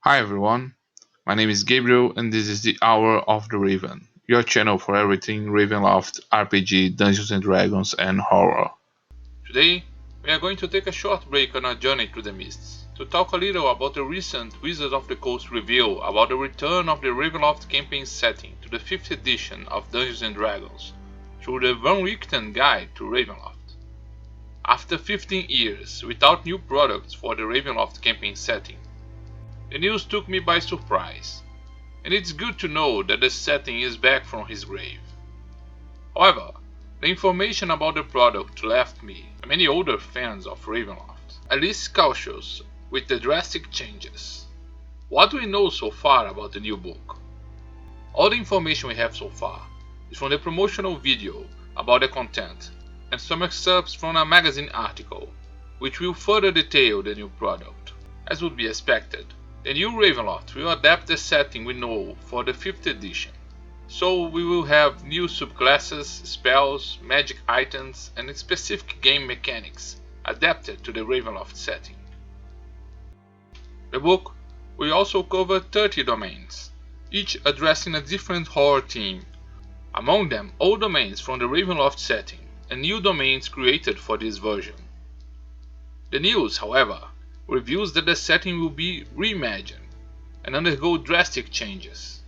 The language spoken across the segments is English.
Hi everyone, my name is Gabriel and this is the Hour of the Raven, your channel for everything Ravenloft, RPG, Dungeons and Dragons and horror. Today, we are going to take a short break on our journey through the mists, to talk a little about the recent Wizards of the Coast reveal about the return of the Ravenloft Campaign Setting to the 5th edition of Dungeons and Dragons, through the Richten Guide to Ravenloft. After 15 years without new products for the Ravenloft Campaign Setting, the news took me by surprise, and it's good to know that the setting is back from his grave. However, the information about the product left me and many older fans of Ravenloft at least cautious with the drastic changes. What do we know so far about the new book? All the information we have so far is from the promotional video about the content and some excerpts from a magazine article, which will further detail the new product. As would be expected, the new Ravenloft will adapt the setting we know for the 5th edition, so we will have new subclasses, spells, magic items, and specific game mechanics adapted to the Ravenloft setting. The book will also cover 30 domains, each addressing a different horror theme, among them old domains from the Ravenloft setting and new domains created for this version. The news, however, reveals that the setting will be reimagined and undergo drastic changes.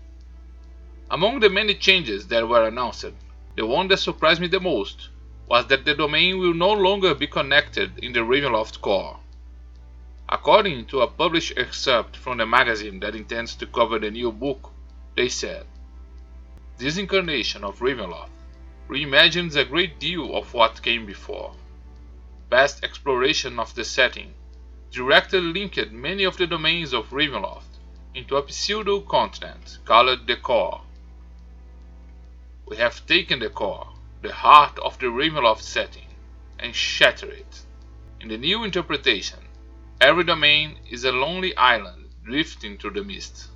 Among the many changes that were announced, the one that surprised me the most was that the domain will no longer be connected in the Ravenloft core. According to a published excerpt from the magazine that intends to cover the new book, they said, "This incarnation of Ravenloft reimagines a great deal of what came before. Past exploration of the setting directly linked many of the domains of Ravenloft into a pseudo-continent called the Core. We have taken the Core, the heart of the Ravenloft setting, and shattered it. In the new interpretation, every domain is a lonely island drifting through the mist."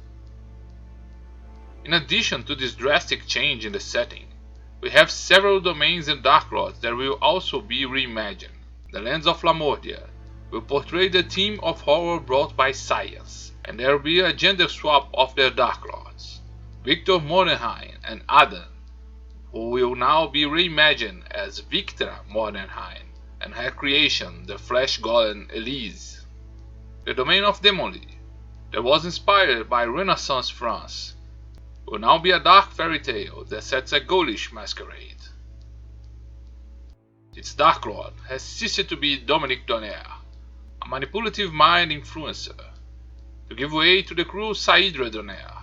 In addition to this drastic change in the setting, we have several domains and Dark Lords that will also be reimagined. The Lands of Lamordia will portray the theme of horror brought by science, and there will be a gender swap of their Dark Lords, Victor Mordenheim and Adan, who will now be reimagined as Victra Mordenheim, and her creation, the Flesh Golem Elise. The domain of Demonly, that was inspired by Renaissance France, will now be a dark fairy tale that sets a ghoulish masquerade. Its Dark Lord has ceased to be Dominique Donner, a manipulative mind influencer, to give way to the cruel Saidra Donner.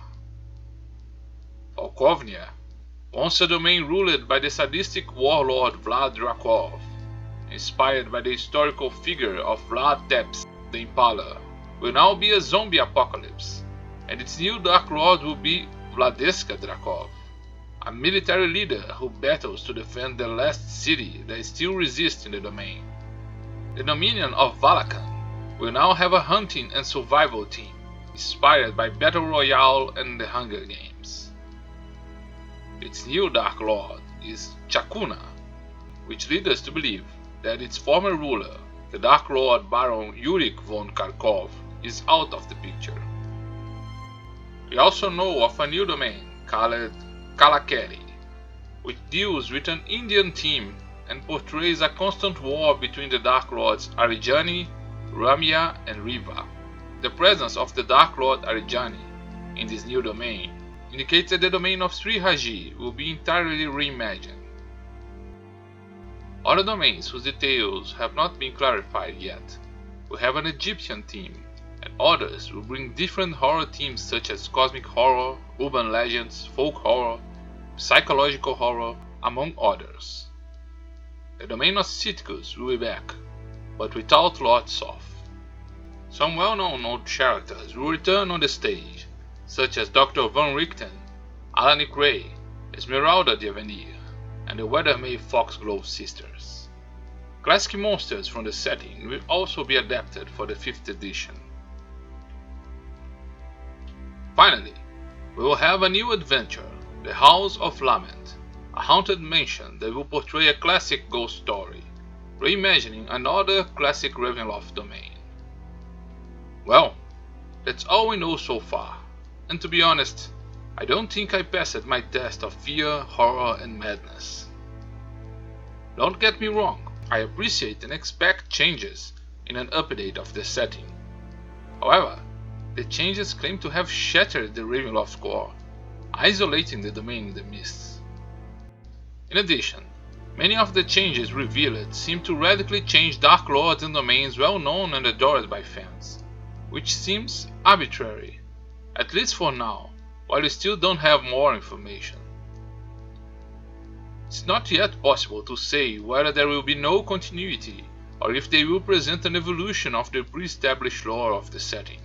Falkovnia, once a domain ruled by the sadistic warlord Vlad Drakov, inspired by the historical figure of Vlad Tepes the Impaler, will now be a zombie apocalypse, and its new Dark Lord will be Vladeska Drakov, a military leader who battles to defend the last city that still resists in the domain. The Dominion of Valakan will now have a hunting and survival team, inspired by Battle Royale and the Hunger Games. Its new Dark Lord is Chakuna, which leads us to believe that its former ruler, the Dark Lord Baron Yurik von Kharkov, is out of the picture. We also know of a new domain called Kalakeri, which deals with an Indian theme and portrays a constant war between the Dark Lords Arijani, Ramya, and Riva. The presence of the Dark Lord Arijani in this new domain indicates that the domain of Sri Haji will be entirely reimagined. Other domains whose details have not been clarified yet will have an Egyptian theme, and others will bring different horror themes such as cosmic horror, urban legends, folk horror, psychological horror, among others. The domain of Sitkus will be back, but without Lord Soth. Some well-known old characters will return on the stage, such as Dr. Von Richten, Alanic Ray, Esmeralda Diavenir, and the Weathermay Foxglove sisters. Classic monsters from the setting will also be adapted for the 5th edition. Finally, we will have a new adventure, The House of Lament, a haunted mansion that will portray a classic ghost story, reimagining another classic Ravenloft domain. Well, That's all we know so far, and to be honest, I don't think I passed my test of fear, horror and madness. Don't get me wrong, I appreciate and expect changes in an update of the setting. However, the changes claim to have shattered the Ravenloft core, isolating the domain in the mists. In addition, many of the changes revealed seem to radically change Dark Lords and domains well known and adored by fans, which seems arbitrary, at least for now, while we still don't have more information. It's not yet possible to say whether there will be no continuity or if they will present an evolution of the pre-established lore of the setting,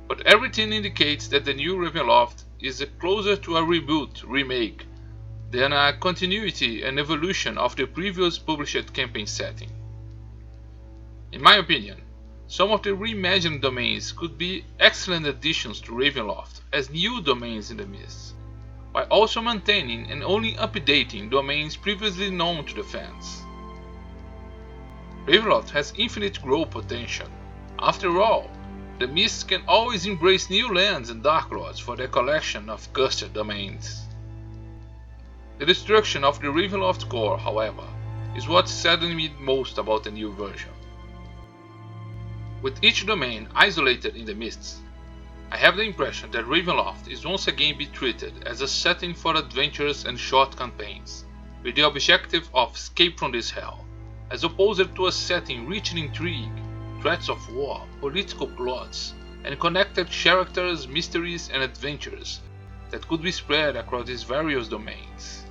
but everything indicates that the new Ravenloft is closer to a reboot, remake, than a continuity and evolution of the previous published campaign setting. In my opinion, some of the reimagined domains could be excellent additions to Ravenloft as new domains in the Mists, while also maintaining and only updating domains previously known to the fans. Ravenloft has infinite growth potential. After all, the Mists can always embrace new lands and Dark Lords for their collection of cursed domains. The destruction of the Ravenloft core, however, is what saddened me most about the new version. With each domain isolated in the Mists, I have the impression that Ravenloft is once again be treated as a setting for adventures and short campaigns, with the objective of escape from this hell, as opposed to a setting rich in intrigue, threats of war, political plots, and connected characters, mysteries and adventures that could be spread across these various domains.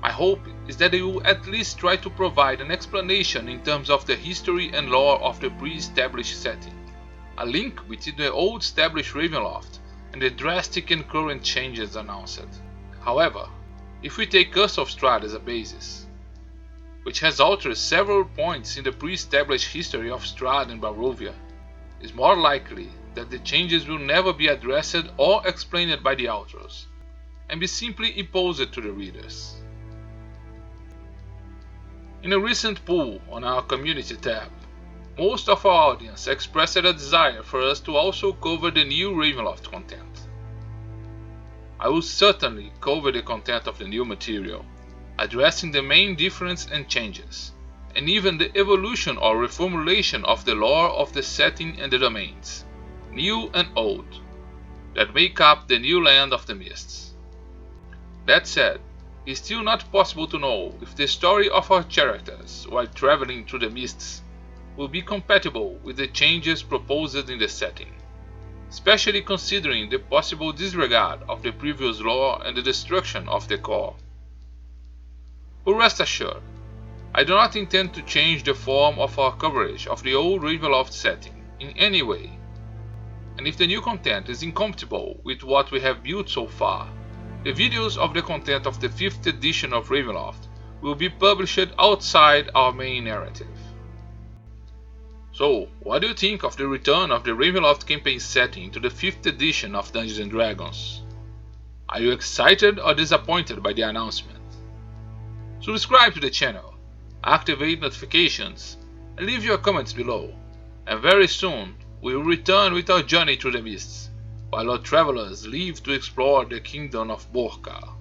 My hope is that they will at least try to provide an explanation in terms of the history and lore of the pre-established setting, a link between the old established Ravenloft and the drastic and current changes announced. However, if we take Curse of Strahd as a basis, which has altered several points in the pre-established history of Strahd and Barovia, it's more likely that the changes will never be addressed or explained by the authors, and be simply imposed to the readers. In a recent poll on our community tab, most of our audience expressed a desire for us to also cover the new Ravenloft content. I will certainly cover the content of the new material, addressing the main difference and changes, and even the evolution or reformulation of the lore of the setting and the domains, new and old, that make up the new land of the Mists. That said, it's still not possible to know if the story of our characters while traveling through the Mists will be compatible with the changes proposed in the setting, especially considering the possible disregard of the previous lore and the destruction of the core. But rest assured, I do not intend to change the form of our coverage of the old Ravenloft setting in any way, and if the new content is incompatible with what we have built so far, the videos of the content of the 5th edition of Ravenloft will be published outside our main narrative. So, what do you think of the return of the Ravenloft campaign setting to the 5th edition of Dungeons & Dragons? Are you excited or disappointed by the announcement? Subscribe to the channel, activate notifications, and leave your comments below, and very soon we will return with our journey through the Mists, while our travelers leave to explore the kingdom of Borca.